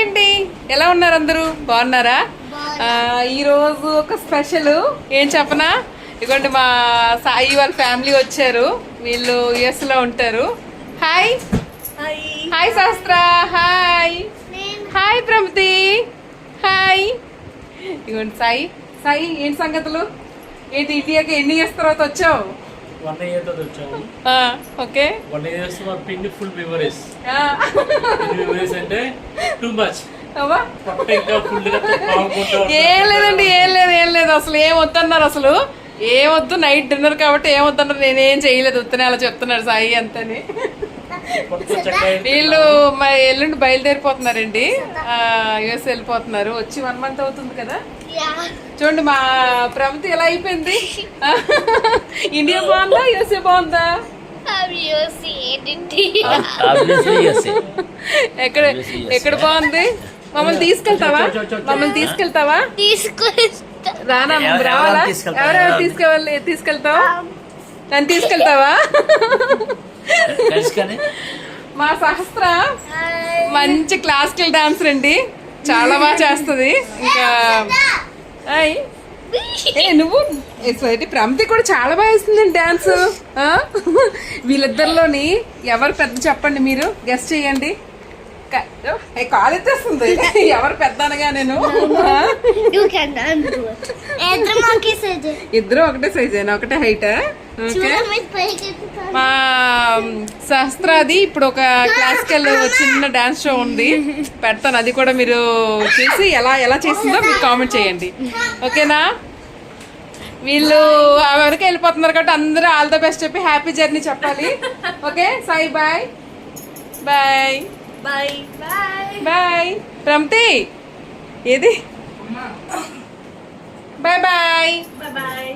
అండి, ఎలా ఉన్నారు అందరూ? బాగున్నారా? ఈరోజు ఒక స్పెషల్ ఏం చెప్పనా, ఇదిగోండి మా సాయి వాళ్ళ ఫ్యామిలీ వచ్చారు. వీళ్ళు యుఎస్ లో ఉంటారు. హాయ్ హాయ్ శాస్త్ర, హాయ్ హాయ్ ప్రమతి, హాయ్. ఇదిగోండి సాయి. సాయి ఏంటి సంగతులు? ఏంటి ఇండియాకి ఎన్ని ఇయర్స్ తర్వాత వచ్చావు? 1 year తర్వాత వచ్చాము. ఓకే, 1 year మా పిండి ఫుల్ మెమరీస్. మెమరీస్ అంటే టూ మచ్. ఏం లేదండి, ఏం లేదు అసలు. ఏం వద్దన్నారు అసలు, ఏం వద్దు. నైట్ డిన్నర్ కాబట్టి ఏం వద్దన్నారు. నేనేం చేయలేదు, ఉత్తనే అలా చెప్తున్నాడు సాయి అంతని. వీళ్ళు మా ఎల్లుండి బయలుదేరిపోతున్నారండి, యుఎస్ వెళ్ళిపోతున్నారు. వచ్చి 1 month అవుతుంది కదా. చూడండి మా ప్రమతి ఎలా అయిపోయింది. ఇండియా బాగుందా, యుఎస్ఏ బాగుందా? ఎక్కడ బాగుంది? మమ్మల్ని తీసుకెళ్తావా? రానా, రావాలా? ఎవరెవరు తీసుకెళ్తావా? నన్ను తీసుకెళ్తావా? మా సహస్ర మంచి క్లాసికల్ డాన్సర్ అండి, చాలా బాగా చేస్తుంది. ఇంకా నువ్వు ప్రమతి కూడా చాలా బాగా వేస్తుందండి డాన్స్. వీళ్ళిద్దరిలోని ఎవరు పెద్ద చెప్పండి, మీరు గెస్ట్ చేయండి. కాల్ ఎత్తేస్తుంది ఎవరు పెద్ద అనగా. నేను ఇద్దరు ఒకటే సైజేనా, ఒకటే హైటా? మా సహస్రాది ఇప్పుడు ఒక క్లాసికల్ చిన్న డాన్స్ షో ఉంది, పెడతాను. అది కూడా మీరు చూసి ఎలా చేసిందో మీరు కామెంట్ చేయండి, ఓకేనా? వీళ్ళు వరకు వెళ్ళిపోతున్నారు కాబట్టి అందరూ ఆల్ ద బెస్ట్ చెప్పి హ్యాపీ జర్నీ చెప్పాలి. Okay Sai, bye bye bye bye. Pramati ఏది? Bye bye bye.